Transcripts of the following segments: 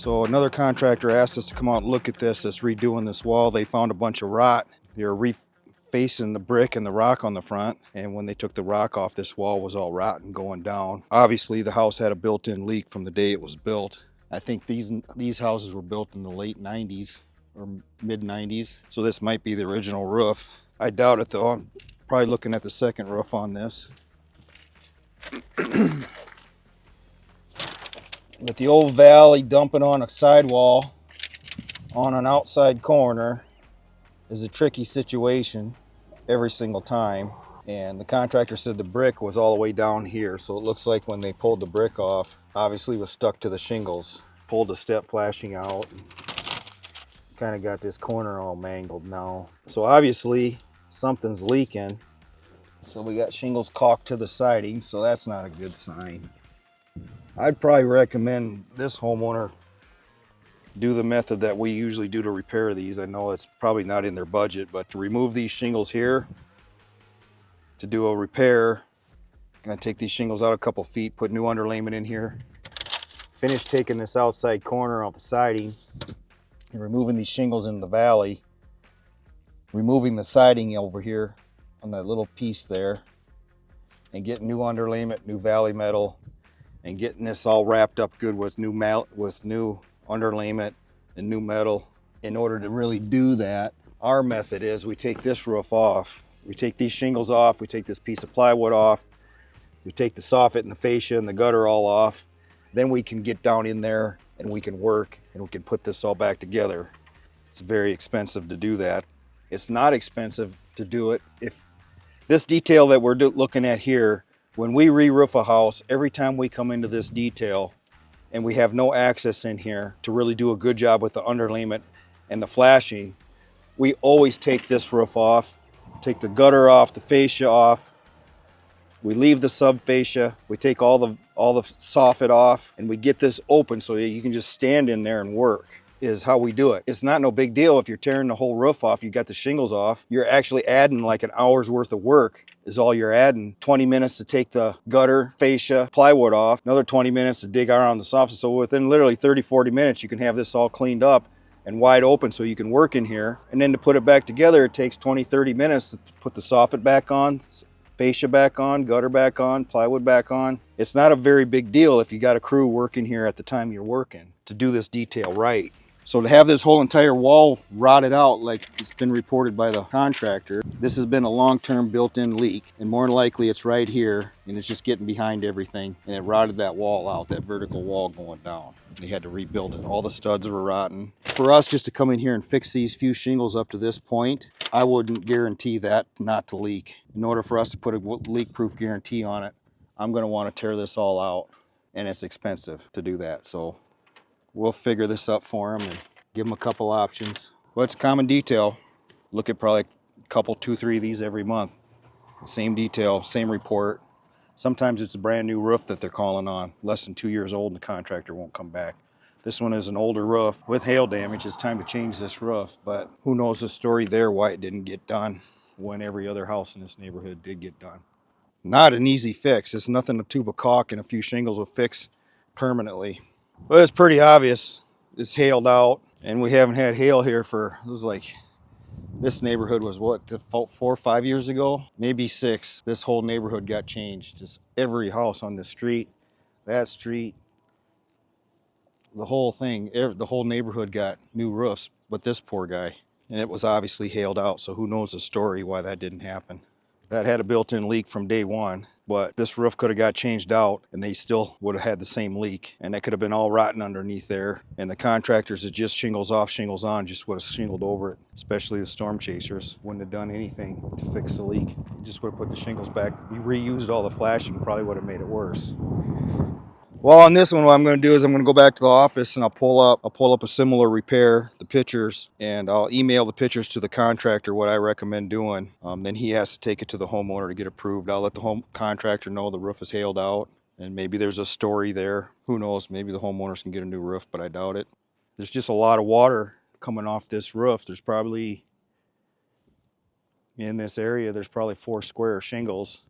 So another contractor asked us to come out and look at this that's redoing this wall. They found a bunch of rot. They were refacing the brick and the rock on the front, and when they took the rock off, this wall was all rotten going down. Obviously the house had a built-in leak from the day it was built. I think these houses were built in the late 90s or mid 90s, so this might be the original roof. I doubt it though. I'm probably looking at the second roof on this. But the old valley dumping on a sidewall on an outside corner is a tricky situation every single time. And the contractor said the brick was all the way down here, so it looks like when they pulled the brick off, obviously was stuck to the shingles. Pulled the step flashing out, kind of got this corner all mangled now. So obviously something's leaking. So we got shingles caulked to the siding, so that's not a good sign. I'd probably recommend this homeowner do the method that we usually do to repair these. I know it's probably not in their budget, but to remove these shingles here, to do a repair, gonna take these shingles out a couple feet, put new underlayment in here, finish taking this outside corner off the siding and removing these shingles in the valley, removing the siding over here on that little piece there, and getting new underlayment, new valley metal, and getting this all wrapped up good with new underlayment and new metal. In order to really do that, our method is we take this roof off, we take these shingles off, we take this piece of plywood off, we take the soffit and the fascia and the gutter all off, then we can get down in there and we can work and we can put this all back together. It's very expensive to do that. It's not expensive to do it if this detail that we're looking at here, when we re-roof a house, every time we come into this detail and we have no access in here to really do a good job with the underlayment and the flashing, we always take this roof off, take the gutter off, the fascia off, we leave the sub fascia, we take all the soffit off, and we get this open so you can just stand in there and work, is how we do it. It's not no big deal if you're tearing the whole roof off, you got the shingles off, you're actually adding like an hour's worth of work is all you're adding. 20 minutes to take the gutter, fascia, plywood off, another 20 minutes to dig around the soffit. So within literally 30, 40 minutes, you can have this all cleaned up and wide open so you can work in here. And then to put it back together, it takes 20, 30 minutes to put the soffit back on, fascia back on, gutter back on, plywood back on. It's not a very big deal if you got a crew working here at the time you're working to do this detail right. So to have this whole entire wall rotted out like it's been reported by the contractor, this has been a long-term built-in leak, and more than likely it's right here and it's just getting behind everything, and it rotted that wall out, that vertical wall going down. They had to rebuild it. All the studs were rotten. For us just to come in here and fix these few shingles up to this point, I wouldn't guarantee that not to leak. In order for us to put a leak-proof guarantee on it, I'm going to want to tear this all out, and it's expensive to do that. So we'll figure this up for them and give them a couple options. Well, it's a common detail. Look at probably a couple, 2, 3 of these every month. Same detail, same report. Sometimes it's a brand new roof that they're calling on, less than 2 years old, and the contractor won't come back. This one is an older roof with hail damage. It's time to change this roof, but who knows the story there why it didn't get done when every other house in this neighborhood did get done. Not an easy fix. It's nothing a tube of caulk and a few shingles will fix permanently. But it's pretty obvious it's hailed out, and we haven't had hail here for, it was like, this neighborhood was what, 4 or 5 years ago? Maybe 6. This whole neighborhood got changed. Just every house on this street, that street, the whole thing, the whole neighborhood got new roofs, but this poor guy. And it was obviously hailed out, so who knows the story why that didn't happen. That had a built-in leak from day one, but this roof could have got changed out and they still would have had the same leak, and that could have been all rotten underneath there. And the contractors that just shingles off, shingles on, just would have shingled over it, especially the storm chasers. Wouldn't have done anything to fix the leak. Just would have put the shingles back. We reused all the flashing, probably would have made it worse. Well, on this one, what I'm going to do is I'm going to go back to the office and I'll pull up a similar repair, the pictures, and I'll email the pictures to the contractor what I recommend doing. Then he has to take it to the homeowner to get approved. I'll let the home contractor know the roof is hailed out, and maybe there's a story there. Who knows? Maybe the homeowners can get a new roof, but I doubt it. There's just a lot of water coming off this roof. There's probably, in this area, there's probably 4 square shingles,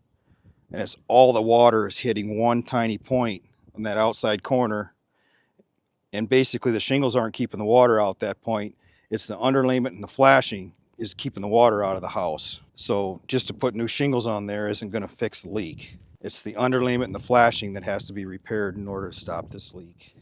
and it's all the water is hitting one tiny point on that outside corner, And basically the shingles aren't keeping the water out at that point. It's the underlayment and the flashing is keeping the water out of the house. So just to put new shingles on there isn't going to fix the leak. It's the underlayment and the flashing that has to be repaired in order to stop this leak.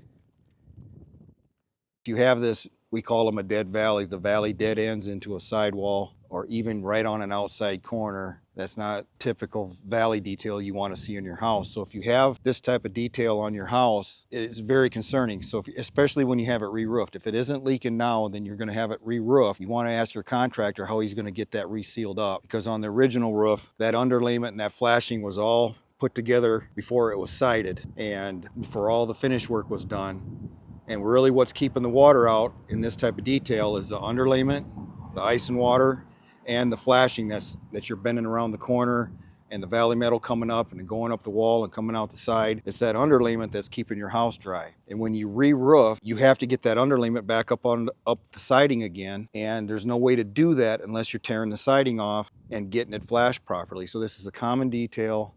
If you have this, we call them a dead valley. The valley dead ends into a sidewall or even right on an outside corner. That's not typical valley detail you want to see in your house. So if you have this type of detail on your house, it's very concerning. So especially when you have it re-roofed. If it isn't leaking now, then you're going to have it re-roofed. You want to ask your contractor how he's going to get that resealed up, because on the original roof, that underlayment and that flashing was all put together before it was sided and before all the finish work was done. And really what's keeping the water out in this type of detail is the underlayment, the ice and water, and the flashing that you're bending around the corner, and the valley metal coming up and going up the wall and coming out the side. It's that underlayment that's keeping your house dry. And when you re-roof, you have to get that underlayment back up the siding again, and there's no way to do that unless you're tearing the siding off and getting it flashed properly. So this is a common detail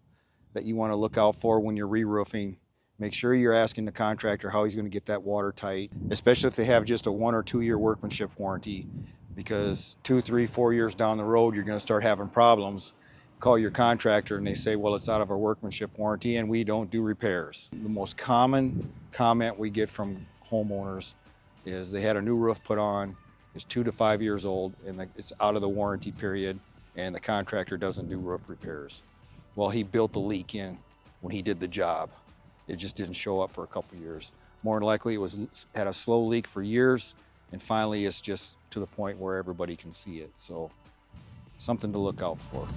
that you want to look out for when you're re-roofing. Make sure you're asking the contractor how he's going to get that watertight, especially if they have just a 1 or 2 year workmanship warranty, because 2, 3, 4 years down the road, you're going to start having problems. Call your contractor and they say, well, it's out of our workmanship warranty and we don't do repairs. The most common comment we get from homeowners is they had a new roof put on, it's 2 to 5 years old, and it's out of the warranty period, and the contractor doesn't do roof repairs. Well, he built the leak in when he did the job. It just didn't show up for a couple years. More than likely, it had a slow leak for years, and finally it's just to the point where everybody can see it. So something to look out for.